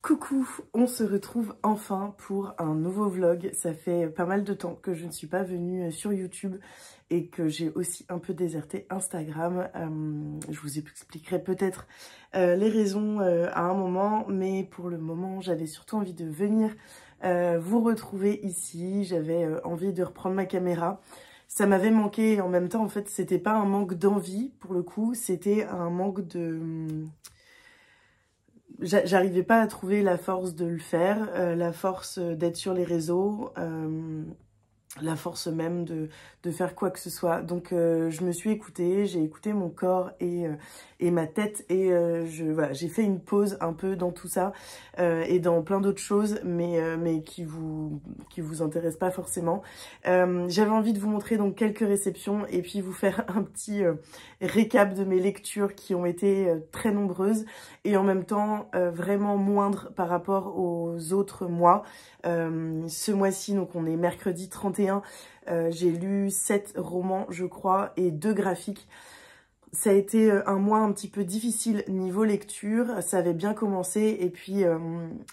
Coucou, on se retrouve enfin pour un nouveau vlog. Ça fait pas mal de temps que je ne suis pas venue sur YouTube et que j'ai aussi un peu déserté Instagram. Je vous expliquerai peut-être les raisons à un moment, mais pour le moment j'avais surtout envie de venir vous retrouver ici. J'avais envie de reprendre ma caméra. Ça m'avait manqué et en même temps en fait c'était pas un manque d'envie pour le coup, c'était un manque de... J'arrivais pas à trouver la force de le faire, la force d'être sur les réseaux, la force même de faire quoi que ce soit. Donc je me suis écoutée, j'ai écouté mon corps et ma tête et voilà, j'ai fait une pause un peu dans tout ça et dans plein d'autres choses, mais qui vous intéressent pas forcément. J'avais envie de vous montrer donc quelques réceptions et puis vous faire un petit récap de mes lectures qui ont été très nombreuses et en même temps vraiment moindres par rapport aux autres mois. Ce mois-ci, donc on est mercredi 31, j'ai lu 7 romans je crois et 2 graphiques. Ça a été un mois un petit peu difficile niveau lecture, ça avait bien commencé et puis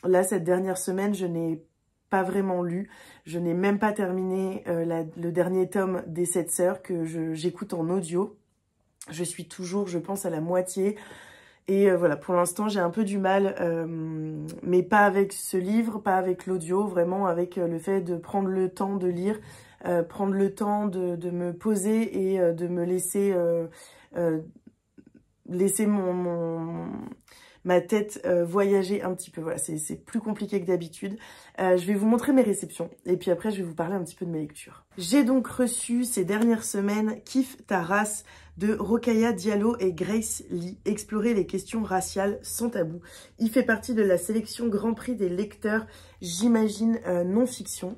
là cette dernière semaine je n'ai pas vraiment lu, je n'ai même pas terminé le dernier tome des 7 sœurs que j'écoute en audio. Je suis toujours, je pense, à la moitié. Et voilà, pour l'instant, j'ai un peu du mal, mais pas avec ce livre, pas avec l'audio, vraiment avec le fait de prendre le temps de lire, prendre le temps de me poser et de me laisser, laisser ma tête voyager un petit peu. Voilà, c'est plus compliqué que d'habitude. Je vais vous montrer mes réceptions et puis après, je vais vous parler un petit peu de mes lectures. J'ai donc reçu ces dernières semaines Kiffe ta race de Rokhaya Diallo et Grace Lee, explorer les questions raciales sans tabou. Il fait partie de la sélection Grand Prix des lecteurs, j'imagine, non-fiction.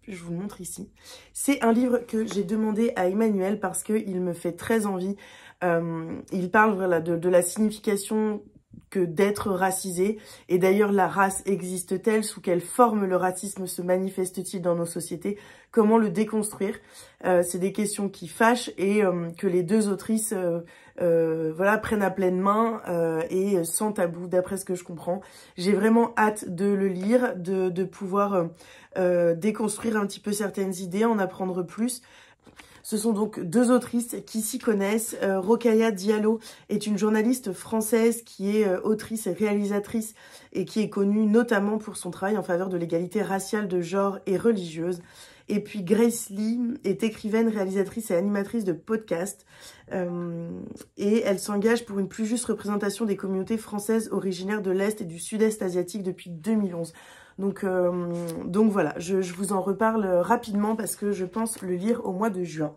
Je vous le montre ici. C'est un livre que j'ai demandé à Emmanuel parce qu'il me fait très envie. Il parle voilà, de la signification que d'être racisé. Et d'ailleurs, la race existe-t-elle? Sous quelle forme le racisme se manifeste-t-il dans nos sociétés? Comment le déconstruire? C'est des questions qui fâchent et que les deux autrices voilà, prennent à pleine main et sans tabou, d'après ce que je comprends. J'ai vraiment hâte de le lire, de pouvoir déconstruire un petit peu certaines idées, en apprendre plus. Ce sont donc 2 autrices qui s'y connaissent. Rokhaya Diallo est une journaliste française qui est autrice et réalisatrice et qui est connue notamment pour son travail en faveur de l'égalité raciale, de genre et religieuse. Et puis Grace Lee est écrivaine, réalisatrice et animatrice de podcasts. Et elle s'engage pour une plus juste représentation des communautés françaises originaires de l'Est et du Sud-Est asiatique depuis 2011. Donc voilà, je vous en reparle rapidement parce que je pense le lire au mois de juin.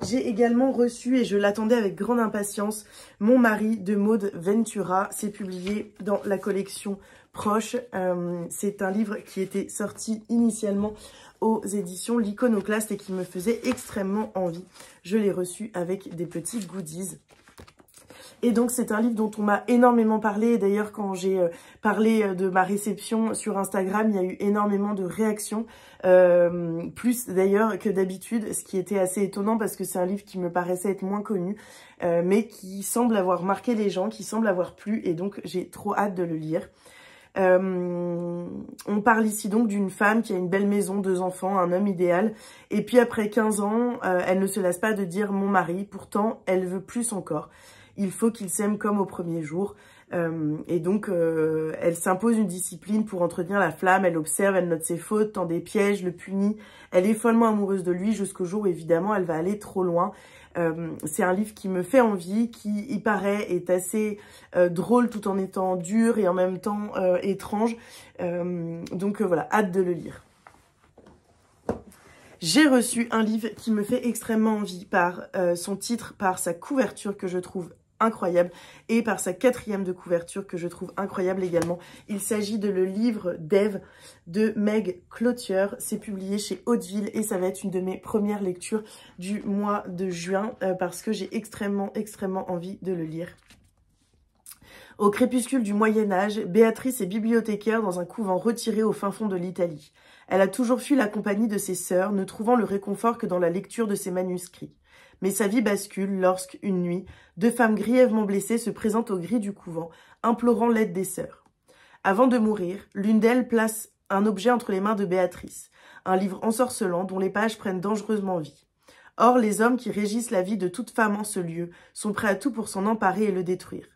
J'ai également reçu, et je l'attendais avec grande impatience, Mon mari de Maud Ventura. C'est publié dans la collection Proche. C'est un livre qui était sorti initialement aux éditions L'Iconoclaste et qui me faisait extrêmement envie. Je l'ai reçu avec des petits goodies. Et donc c'est un livre dont on m'a énormément parlé. D'ailleurs quand j'ai parlé de ma réception sur Instagram, il y a eu énormément de réactions. Plus d'ailleurs que d'habitude, ce qui était assez étonnant parce que c'est un livre qui me paraissait être moins connu. Mais qui semble avoir marqué les gens, qui semble avoir plu. Et donc j'ai trop hâte de le lire. On parle ici donc d'une femme qui a une belle maison, 2 enfants, un homme idéal. Et puis après 15 ans, elle ne se lasse pas de dire mon mari. Pourtant, elle veut plus encore. Il faut qu'ils s'aiment comme au premier jour. Et donc, elle s'impose une discipline pour entretenir la flamme. Elle observe, elle note ses fautes, tend des pièges, le punit. Elle est follement amoureuse de lui jusqu'au jour où, évidemment, elle va aller trop loin. C'est un livre qui me fait envie, qui, il paraît, est assez drôle tout en étant dur et en même temps étrange. Donc voilà, hâte de le lire. J'ai reçu un livre qui me fait extrêmement envie par son titre, par sa couverture que je trouve incroyable et par sa 4e de couverture que je trouve incroyable également. Il s'agit de Le livre d'Ève de Meg Cloutier. C'est publié chez Hauteville et ça va être une de mes premières lectures du mois de juin parce que j'ai extrêmement envie de le lire. Au crépuscule du Moyen-Âge, Béatrice est bibliothécaire dans un couvent retiré au fin fond de l'Italie. Elle a toujours fui la compagnie de ses sœurs, ne trouvant le réconfort que dans la lecture de ses manuscrits. Mais sa vie bascule lorsque, une nuit, 2 femmes grièvement blessées se présentent aux grilles du couvent, implorant l'aide des sœurs. Avant de mourir, l'une d'elles place un objet entre les mains de Béatrice, un livre ensorcelant dont les pages prennent dangereusement vie. Or, les hommes qui régissent la vie de toute femme en ce lieu sont prêts à tout pour s'en emparer et le détruire.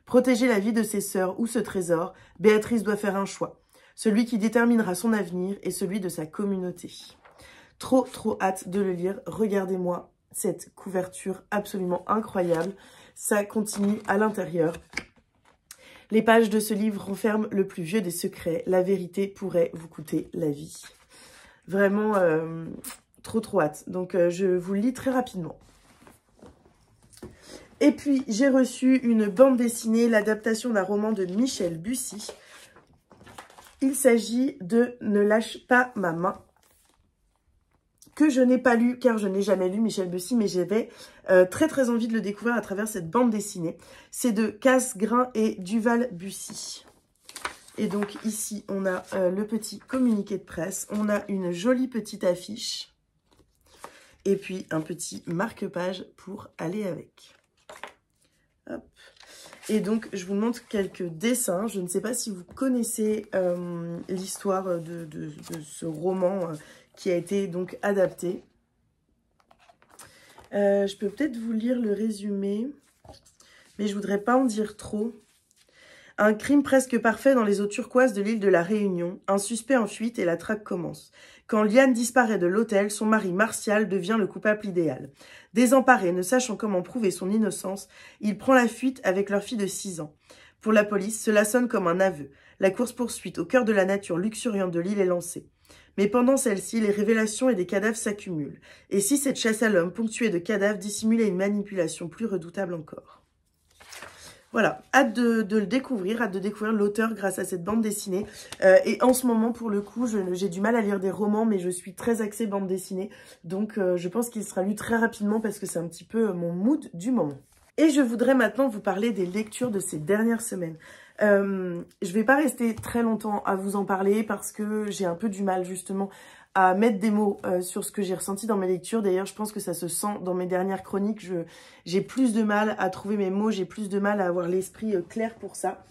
Protéger la vie de ses sœurs ou ce trésor, Béatrice doit faire un choix, celui qui déterminera son avenir et celui de sa communauté. Trop hâte de le lire. Regardez-moi cette couverture absolument incroyable. Ça continue à l'intérieur. Les pages de ce livre renferment le plus vieux des secrets. La vérité pourrait vous coûter la vie. Vraiment, trop hâte. Donc, je vous le lis très rapidement. Et puis, j'ai reçu une bande dessinée, l'adaptation d'un roman de Michel Bussy. Il s'agit de « Ne lâche pas ma main », que je n'ai pas lu, car je n'ai jamais lu Michel Bussy, mais j'avais très envie de le découvrir à travers cette bande dessinée. C'est de Cassegrain et Duval Bussy. Et donc ici, on a le petit communiqué de presse, on a une jolie petite affiche, et puis un petit marque-page pour aller avec. Hop. Et donc, je vous montre quelques dessins. Je ne sais pas si vous connaissez l'histoire de ce roman qui a été donc adapté. Je peux peut-être vous lire le résumé, mais je voudrais pas en dire trop. Un crime presque parfait dans les eaux turquoises de l'île de la Réunion. Un suspect en fuite et la traque commence. Quand Liane disparaît de l'hôtel, son mari Martial devient le coupable idéal. Désemparé, ne sachant comment prouver son innocence, il prend la fuite avec leur fille de 6 ans. Pour la police, cela sonne comme un aveu. La course-poursuite au cœur de la nature luxuriante de l'île est lancée. Mais pendant celle-ci, les révélations et des cadavres s'accumulent. Et si cette chasse à l'homme ponctuée de cadavres dissimulait une manipulation plus redoutable encore? Voilà, hâte de le découvrir, hâte de découvrir l'auteur grâce à cette bande dessinée. Et en ce moment, pour le coup, j'ai du mal à lire des romans, mais je suis très axée bande dessinée. Donc, je pense qu'il sera lu très rapidement parce que c'est un petit peu mon mood du moment. Et je voudrais maintenant vous parler des lectures de ces dernières semaines. Je vais pas rester très longtemps à vous en parler parce que j'ai un peu du mal justement à mettre des mots sur ce que j'ai ressenti dans mes lectures. D'ailleurs, je pense que ça se sent dans mes dernières chroniques. J'ai plus de mal à trouver mes mots, j'ai plus de mal à avoir l'esprit clair pour ça.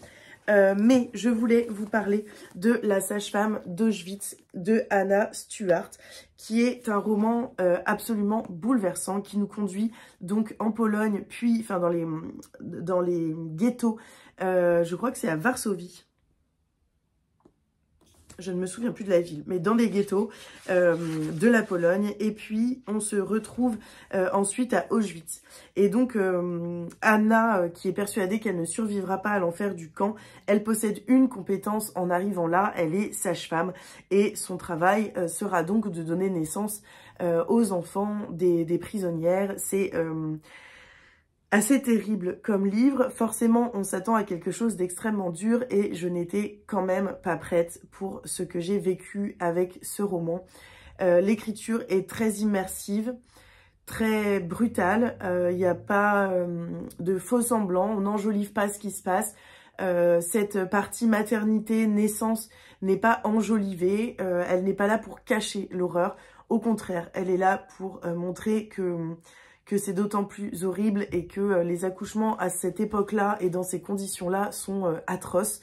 Mais je voulais vous parler de La sage-femme d'Auschwitz de Anna Stuart, qui est un roman absolument bouleversant, qui nous conduit donc en Pologne, puis enfin dans les ghettos, je crois que c'est à Varsovie. Je ne me souviens plus de la ville, mais dans les ghettos de la Pologne. Et puis, on se retrouve ensuite à Auschwitz. Et donc, Anna, qui est persuadée qu'elle ne survivra pas à l'enfer du camp, elle possède une compétence en arrivant là, elle est sage-femme. Et son travail sera donc de donner naissance aux enfants des prisonnières. C'est assez terrible comme livre. Forcément, on s'attend à quelque chose d'extrêmement dur et je n'étais quand même pas prête pour ce que j'ai vécu avec ce roman. L'écriture est très immersive, très brutale. Il n'y a pas de faux semblants, on n'enjolive pas ce qui se passe. Cette partie maternité, naissance n'est pas enjolivée. Elle n'est pas là pour cacher l'horreur. Au contraire, elle est là pour montrer que c'est d'autant plus horrible et que les accouchements à cette époque-là et dans ces conditions-là sont atroces,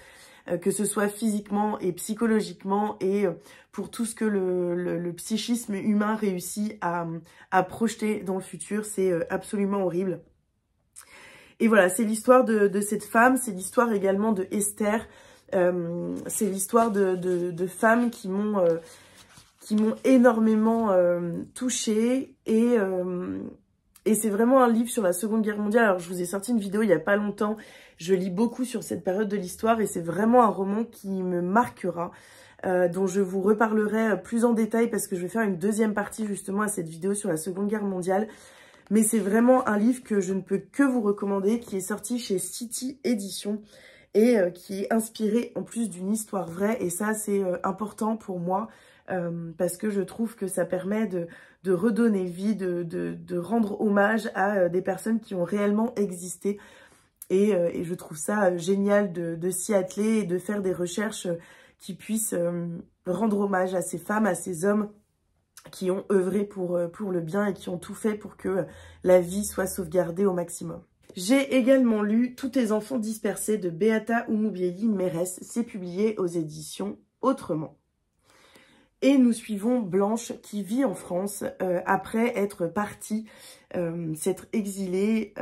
que ce soit physiquement et psychologiquement et pour tout ce que le psychisme humain réussit à projeter dans le futur, c'est absolument horrible. Et voilà, c'est l'histoire de cette femme, c'est l'histoire également de Esther, c'est l'histoire de femmes qui m'ont énormément touchée et c'est vraiment un livre sur la Seconde Guerre mondiale. Alors, je vous ai sorti une vidéo il n'y a pas longtemps. Je lis beaucoup sur cette période de l'histoire et c'est vraiment un roman qui me marquera, dont je vous reparlerai plus en détail parce que je vais faire une deuxième partie justement à cette vidéo sur la Seconde Guerre mondiale. Mais c'est vraiment un livre que je ne peux que vous recommander, qui est sorti chez City Éditions et qui est inspiré en plus d'une histoire vraie. Et ça, c'est important pour moi. Parce que je trouve que ça permet de redonner vie, de rendre hommage à des personnes qui ont réellement existé. Et je trouve ça génial de s'y atteler et de faire des recherches qui puissent rendre hommage à ces femmes, à ces hommes qui ont œuvré pour le bien et qui ont tout fait pour que la vie soit sauvegardée au maximum. J'ai également lu Tous tes enfants dispersés de Beata Oumoubieli Mérès. C'est publié aux éditions Autrement. Et nous suivons Blanche qui vit en France après être partie, s'être exilée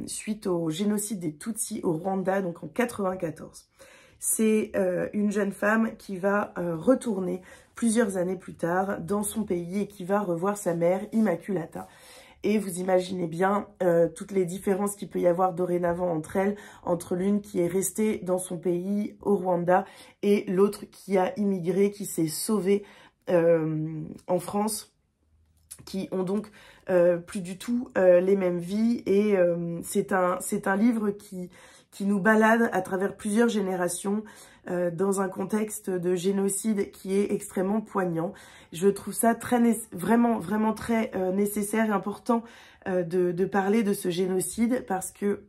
suite au génocide des Tutsis au Rwanda, donc en 94. C'est une jeune femme qui va retourner plusieurs années plus tard dans son pays et qui va revoir sa mère Immaculata. Et vous imaginez bien toutes les différences qu'il peut y avoir dorénavant entre elles, entre l'une qui est restée dans son pays au Rwanda et l'autre qui a immigré, qui s'est sauvée en France, qui ont donc plus du tout les mêmes vies. Et c'est un livre qui nous balade à travers plusieurs générations dans un contexte de génocide qui est extrêmement poignant. Je trouve ça vraiment très nécessaire et important de parler de ce génocide parce que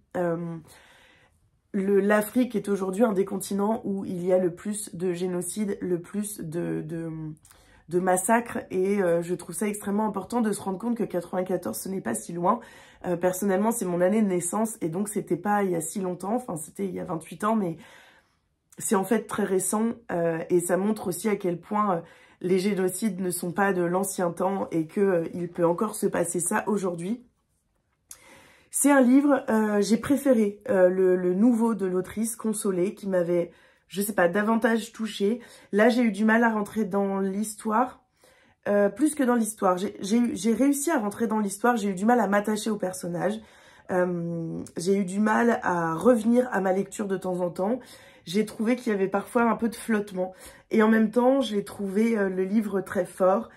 l'Afrique est aujourd'hui un des continents où il y a le plus de génocides, le plus de massacres, et je trouve ça extrêmement important de se rendre compte que 94 ce n'est pas si loin. Personnellement c'est mon année de naissance et donc c'était pas il y a si longtemps, enfin c'était il y a 28 ans, mais c'est en fait très récent et ça montre aussi à quel point les génocides ne sont pas de l'ancien temps et qu'il peut encore se passer ça aujourd'hui. C'est un livre, j'ai préféré le nouveau de l'autrice, Consolée, qui m'avait, je sais pas, davantage touchée. Là, j'ai eu du mal à rentrer dans l'histoire, plus que dans l'histoire. J'ai réussi à rentrer dans l'histoire, j'ai eu du mal à m'attacher au personnage. J'ai eu du mal à revenir à ma lecture de temps en temps. J'ai trouvé qu'il y avait parfois un peu de flottement. Et en même temps, j'ai trouvé le livre très fort.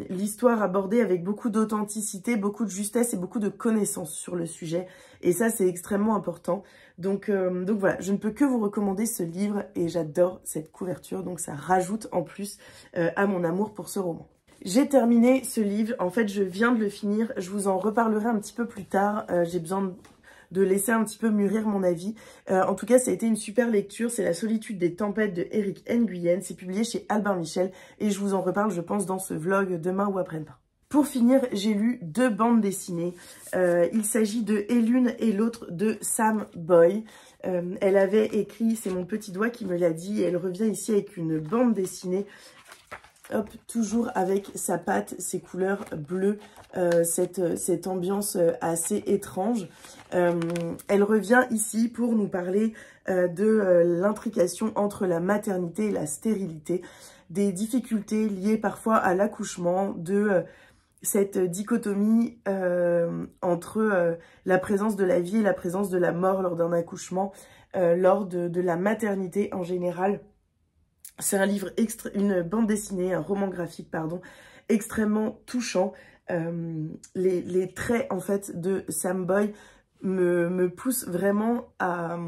L'histoire abordée avec beaucoup d'authenticité, beaucoup de justesse et beaucoup de connaissances sur le sujet. Et ça, c'est extrêmement important. Donc voilà, je ne peux que vous recommander ce livre et j'adore cette couverture. Donc ça rajoute en plus à mon amour pour ce roman. J'ai terminé ce livre. En fait, je viens de le finir. Je vous en reparlerai un petit peu plus tard. J'ai besoin de laisser un petit peu mûrir mon avis. En tout cas, ça a été une super lecture. C'est La solitude des tempêtes de Éric Nguyen. C'est publié chez Albin Michel et je vous en reparle, je pense, dans ce vlog demain ou après-demain. Pour finir, j'ai lu 2 bandes dessinées. Il s'agit de Et l'une et l'autre de Sam Boy. Elle avait écrit, c'est mon petit doigt qui me l'a dit, et elle revient ici avec une bande dessinée. Hop, toujours avec sa patte, ses couleurs bleues, cette ambiance assez étrange. Elle revient ici pour nous parler de l'intrication entre la maternité et la stérilité, des difficultés liées parfois à l'accouchement, de cette dichotomie entre la présence de la vie et la présence de la mort lors d'un accouchement, lors de la maternité en général. C'est un livre, une bande dessinée, un roman graphique, pardon, extrêmement touchant. Les traits, en fait, de Sam Boy me poussent vraiment à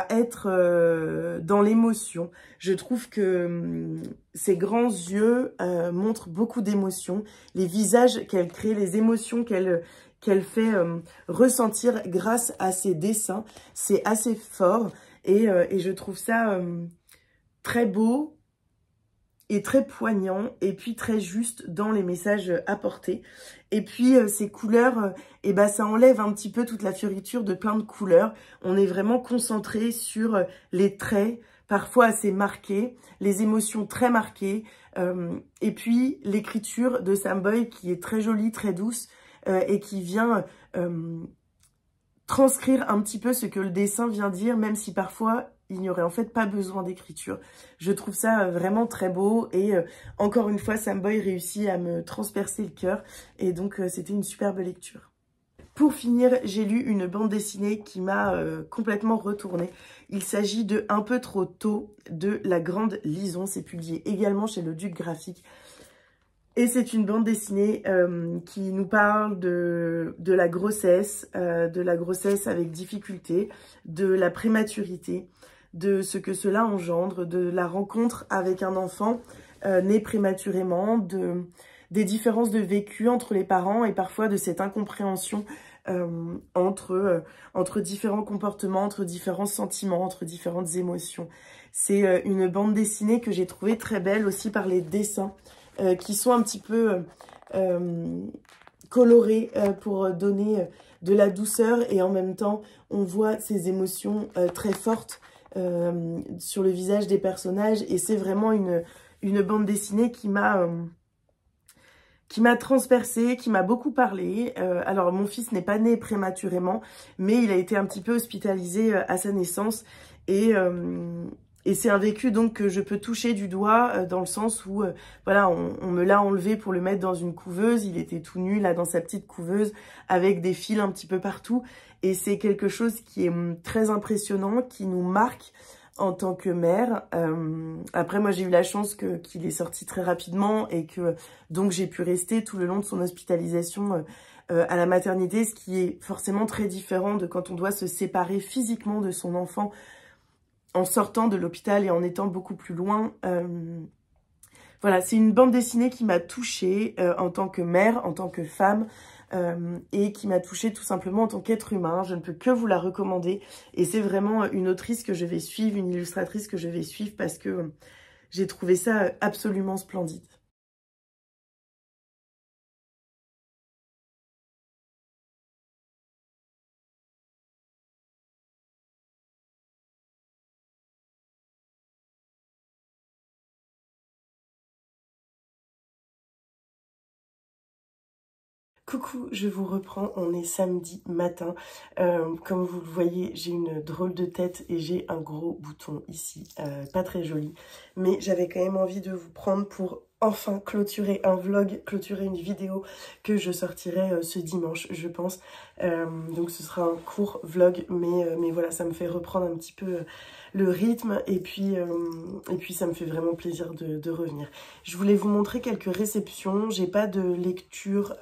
être dans l'émotion. Je trouve que ses grands yeux montrent beaucoup d'émotions. Les visages qu'elle crée, les émotions qu'elle fait ressentir grâce à ses dessins, c'est assez fort. Et je trouve ça très beau et très poignant et puis très juste dans les messages apportés. Et puis ces couleurs, et ben ça enlève un petit peu toute la fioriture de plein de couleurs. On est vraiment concentré sur les traits, parfois assez marqués, les émotions très marquées. Et puis l'écriture de Sam Boy qui est très jolie, très douce et qui vient transcrire un petit peu ce que le dessin vient dire, même si parfois il n'y aurait en fait pas besoin d'écriture. Je trouve ça vraiment très beau et encore une fois, Sam Boy réussit à me transpercer le cœur et donc c'était une superbe lecture. Pour finir, j'ai lu une bande dessinée qui m'a complètement retournée. Il s'agit de Un peu trop tôt de La Grande Lison. C'est publié également chez Le Duc Graphique. Et c'est une bande dessinée qui nous parle de la grossesse avec difficulté, de la prématurité, de ce que cela engendre, de la rencontre avec un enfant né prématurément, des différences de vécu entre les parents et parfois de cette incompréhension entre différents comportements, entre différents sentiments, entre différentes émotions. C'est une bande dessinée que j'ai trouvée très belle aussi par les dessins qui sont un petit peu colorés pour donner de la douceur et en même temps, on voit ces émotions très fortes sur le visage des personnages. Et c'est vraiment une bande dessinée qui m'a transpercée, qui m'a beaucoup parlé. Alors, mon fils n'est pas né prématurément, mais il a été un petit peu hospitalisé à sa naissance. Et c'est un vécu donc que je peux toucher du doigt dans le sens où, voilà, on me l'a enlevé pour le mettre dans une couveuse. Il était tout nu là dans sa petite couveuse avec des fils un petit peu partout. Et c'est quelque chose qui est très impressionnant, qui nous marque en tant que mère. Après, moi, j'ai eu la chance qu'il est sorti très rapidement et que donc j'ai pu rester tout le long de son hospitalisation à la maternité, ce qui est forcément très différent de quand on doit se séparer physiquement de son enfant en sortant de l'hôpital et en étant beaucoup plus loin. Voilà, c'est une bande dessinée qui m'a touchée en tant que mère, en tant que femme, et qui m'a touchée tout simplement en tant qu'être humain. Je ne peux que vous la recommander. Et c'est vraiment une autrice que je vais suivre, une illustratrice que je vais suivre parce que j'ai trouvé ça absolument splendide. Coucou, je vous reprends, on est samedi matin. Comme vous le voyez, j'ai une drôle de tête et j'ai un gros bouton ici, pas très joli. Mais j'avais quand même envie de vous prendre pour enfin clôturer un vlog, clôturer une vidéo que je sortirai ce dimanche, je pense. Donc ce sera un court vlog, mais voilà, ça me fait reprendre un petit peu le rythme et puis ça me fait vraiment plaisir de revenir. Je voulais vous montrer quelques réceptions. J'ai pas de lecture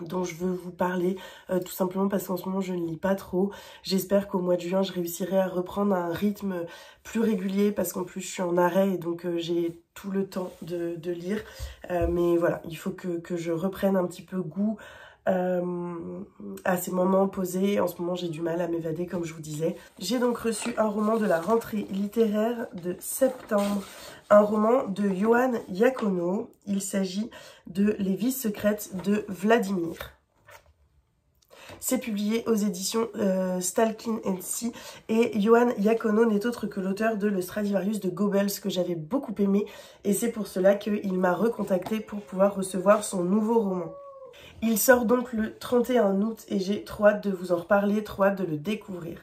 dont je veux vous parler, tout simplement parce qu'en ce moment je ne lis pas trop. J'espère qu'au mois de juin je réussirai à reprendre un rythme plus régulier parce qu'en plus je suis en arrêt et donc j'ai tout le temps de lire. Mais voilà, il faut que je reprenne un petit peu goût à ces moments posés. En ce moment j'ai du mal à m'évader comme je vous disais. J'ai donc reçu un roman de la rentrée littéraire de septembre, un roman de Ioan Iacono. Il s'agit de Les vies secrètes de Vladimir. C'est publié aux éditions Stalkin & Sea et Ioan Iacono n'est autre que l'auteur de Le Stradivarius de Goebbels que j'avais beaucoup aimé et c'est pour cela qu'il m'a recontacté pour pouvoir recevoir son nouveau roman. Il sort donc le 31 août et j'ai trop hâte de vous en reparler, trop hâte de le découvrir.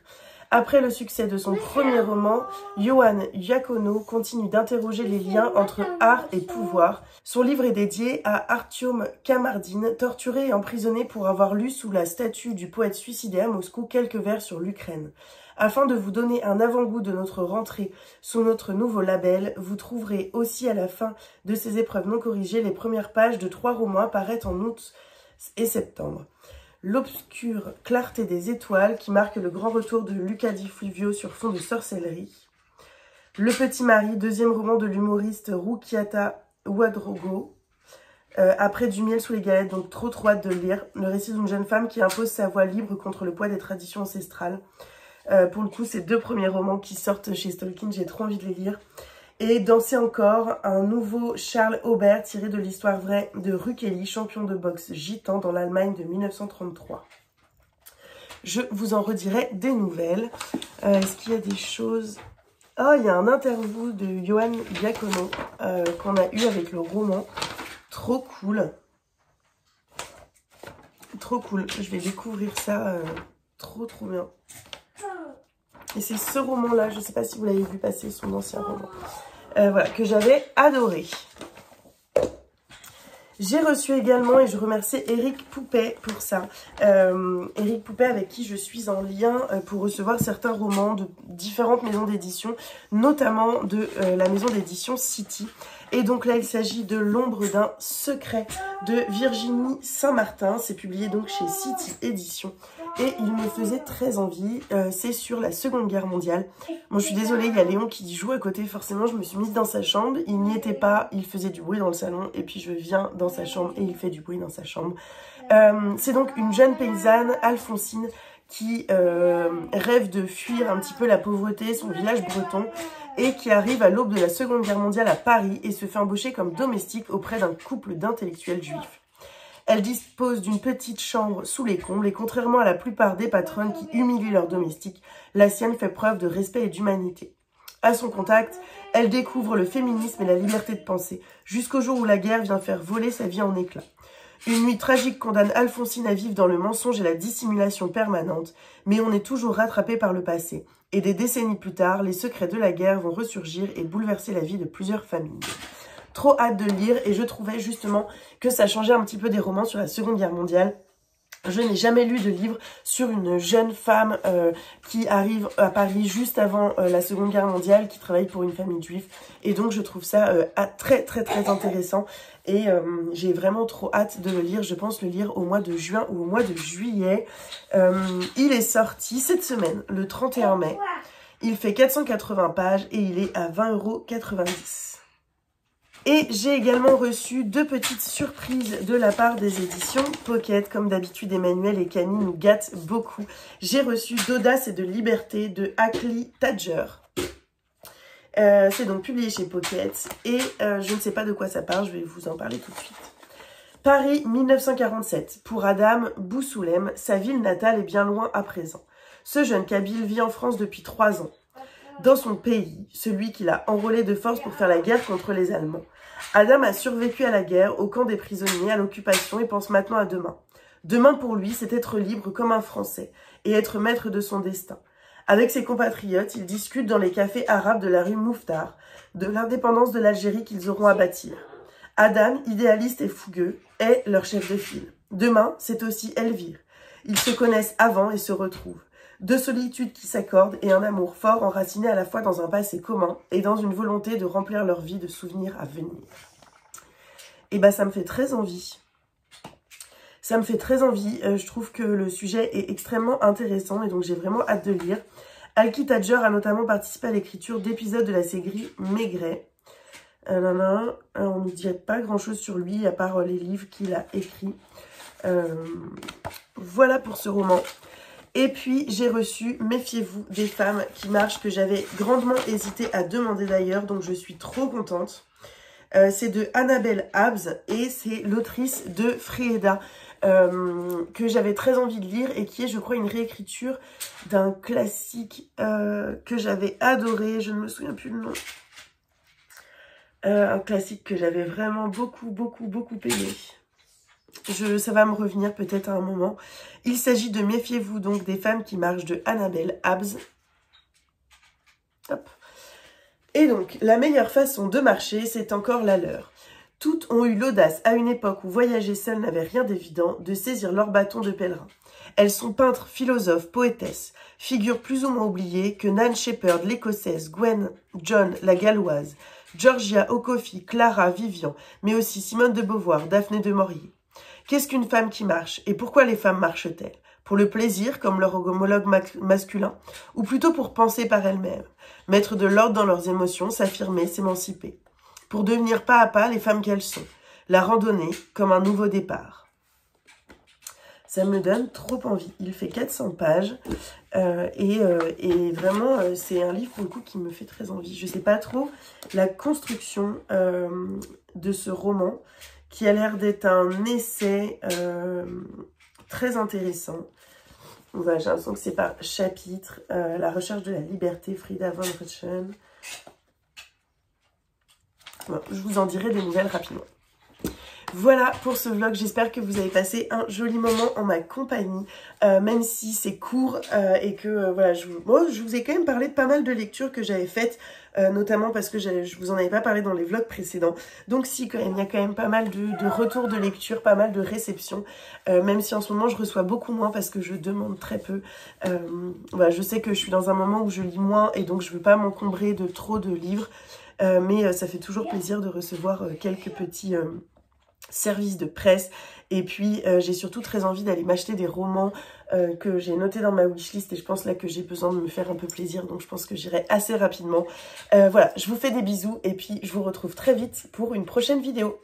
Après le succès de son premier roman, Ioan Iacono continue d'interroger les liens entre art et pouvoir. Son livre est dédié à Artyom Kamardine, torturé et emprisonné pour avoir lu sous la statue du poète suicidé à Moscou quelques vers sur l'Ukraine. Afin de vous donner un avant-goût de notre rentrée sous notre nouveau label, vous trouverez aussi à la fin de ces épreuves non corrigées les premières pages de 3 romans paraître en août et septembre. L'obscure clarté des étoiles qui marque le grand retour de Luca Di Fulvio sur fond de sorcellerie. Le Petit Mari, deuxième roman de l'humoriste Rukiata Ouedraogo. Après Du miel sous les galettes, donc trop hâte de le lire. Le récit d'une jeune femme qui impose sa voix libre contre le poids des traditions ancestrales. Pour le coup, ces 2 premiers romans qui sortent chez Stalkin, j'ai trop envie de les lire. Et Danser encore, un nouveau Charles Aubert tiré de l'histoire vraie de Rukeli, champion de boxe gitan dans l'Allemagne de 1933. Je vous en redirai des nouvelles. Est-ce qu'il y a des choses... Oh, il y a un interview de Ioan Iacono qu'on a eu avec le roman. Trop cool. Trop cool. Je vais découvrir ça trop bien. Et c'est ce roman-là, je ne sais pas si vous l'avez vu passer, son ancien roman. Voilà, que j'avais adoré. J'ai reçu également, et je remercie Eric Poupet pour ça, Eric Poupet avec qui je suis en lien pour recevoir certains romans de différentes maisons d'édition, notamment de la maison d'édition City. Et donc là, il s'agit de L'ombre d'un secret de Virginie Saint-Martin. C'est publié donc chez City Édition. Et il me faisait très envie. C'est sur la Seconde Guerre mondiale. Bon, je suis désolée, il y a Léon qui joue à côté. Forcément, je me suis mise dans sa chambre. Il n'y était pas. Il faisait du bruit dans le salon. Et puis, je viens dans sa chambre et il fait du bruit dans sa chambre. C'est donc une jeune paysanne, Alphonsine, qui rêve de fuir un petit peu la pauvreté, son village breton, et qui arrive à l'aube de la Seconde Guerre mondiale à Paris et se fait embaucher comme domestique auprès d'un couple d'intellectuels juifs. Elle dispose d'une petite chambre sous les combles et contrairement à la plupart des patronnes qui humilient leurs domestiques, la sienne fait preuve de respect et d'humanité. À son contact, elle découvre le féminisme et la liberté de penser, jusqu'au jour où la guerre vient faire voler sa vie en éclats. Une nuit tragique condamne Alphonsine à vivre dans le mensonge et la dissimulation permanente, mais on est toujours rattrapé par le passé. Et des décennies plus tard, les secrets de la guerre vont ressurgir et bouleverser la vie de plusieurs familles. Trop hâte de le lire et je trouvais justement que ça changeait un petit peu des romans sur la Seconde Guerre mondiale. Je n'ai jamais lu de livre sur une jeune femme qui arrive à Paris juste avant la Seconde Guerre mondiale, qui travaille pour une famille juive. Et donc je trouve ça très intéressant. Et j'ai vraiment trop hâte de le lire. Je pense le lire au mois de juin ou au mois de juillet. Il est sorti cette semaine, le 31 mai. Il fait 480 pages et il est à 20,90 €. Et j'ai également reçu 2 petites surprises de la part des éditions Pocket. Comme d'habitude, Emmanuel et Camille nous gâtent beaucoup. J'ai reçu d'Audace et de Liberté de Ackley Tadger. C'est donc publié chez Pocket et je ne sais pas de quoi ça parle, je vais vous en parler tout de suite. Paris 1947. Pour Adam Boussoulem, sa ville natale est bien loin à présent. Ce jeune Kabyle vit en France depuis 3 ans. Dans son pays, celui qu'il a enrôlé de force pour faire la guerre contre les Allemands. Adam a survécu à la guerre, au camp des prisonniers, à l'occupation et pense maintenant à demain. Demain pour lui, c'est être libre comme un Français et être maître de son destin. Avec ses compatriotes, ils discutent dans les cafés arabes de la rue Mouffetard de l'indépendance de l'Algérie qu'ils auront à bâtir. Adam, idéaliste et fougueux, est leur chef de file. Demain, c'est aussi Elvire. Ils se connaissent avant et se retrouvent. 2 solitudes qui s'accordent et un amour fort enraciné à la fois dans un passé commun et dans une volonté de remplir leur vie de souvenirs à venir. Et bah ça me fait très envie. Ça me fait très envie. Je trouve que le sujet est extrêmement intéressant et donc j'ai vraiment hâte de le lire. Ackley Tadger a notamment participé à l'écriture d'épisodes de la série Maigret. On ne nous dirait pas grand chose sur lui à part les livres qu'il a écrits. Voilà pour ce roman. Et puis, j'ai reçu Méfiez-vous des femmes qui marchent, que j'avais grandement hésité à demander d'ailleurs, donc je suis trop contente. C'est de Annabelle Habs et c'est l'autrice de Frieda, que j'avais très envie de lire et qui est, je crois, une réécriture d'un classique que j'avais adoré, je ne me souviens plus le nom. Un classique que j'avais vraiment beaucoup aimé. Ça va me revenir peut-être à un moment. Il s'agit de Méfiez-vous donc des femmes qui marchent de Annabelle Habs. Hop. Et donc, la meilleure façon de marcher, c'est encore la leur. Toutes ont eu l'audace, à une époque où voyager seul n'avait rien d'évident, de saisir leur bâton de pèlerin. Elles sont peintres, philosophes, poétesses, figures plus ou moins oubliées que Nan Shepherd, l'écossaise, Gwen, John, la galloise, Georgia Okofi, Clara, Vivian, mais aussi Simone de Beauvoir, Daphné de Maurier. Qu'est-ce qu'une femme qui marche et pourquoi les femmes marchent-elles? Pour le plaisir, comme leur homologue masculin, ou plutôt pour penser par elles-mêmes, mettre de l'ordre dans leurs émotions, s'affirmer, s'émanciper. Pour devenir pas à pas les femmes qu'elles sont, la randonnée comme un nouveau départ. Ça me donne trop envie. Il fait 400 pages et vraiment, c'est un livre pour le coup qui me fait très envie. Je sais pas trop la construction de ce roman, qui a l'air d'être un essai très intéressant. Voilà, j'ai l'impression que c'est par chapitre. La recherche de la liberté, Frieda von Rutschen. Bon, je vous en dirai des nouvelles rapidement. Voilà pour ce vlog, j'espère que vous avez passé un joli moment en ma compagnie, même si c'est court et que voilà, je vous ai quand même parlé de pas mal de lectures que j'avais faites, notamment parce que je vous en avais pas parlé dans les vlogs précédents. Donc si, quand même, il y a quand même pas mal de retours de lecture, pas mal de réceptions, même si en ce moment je reçois beaucoup moins parce que je demande très peu. Voilà, je sais que je suis dans un moment où je lis moins et donc je veux pas m'encombrer de trop de livres, mais ça fait toujours plaisir de recevoir quelques petits... service de presse et puis j'ai surtout très envie d'aller m'acheter des romans que j'ai notés dans ma wishlist et je pense là que j'ai besoin de me faire un peu plaisir, donc je pense que j'irai assez rapidement. Voilà, je vous fais des bisous et puis je vous retrouve très vite pour une prochaine vidéo.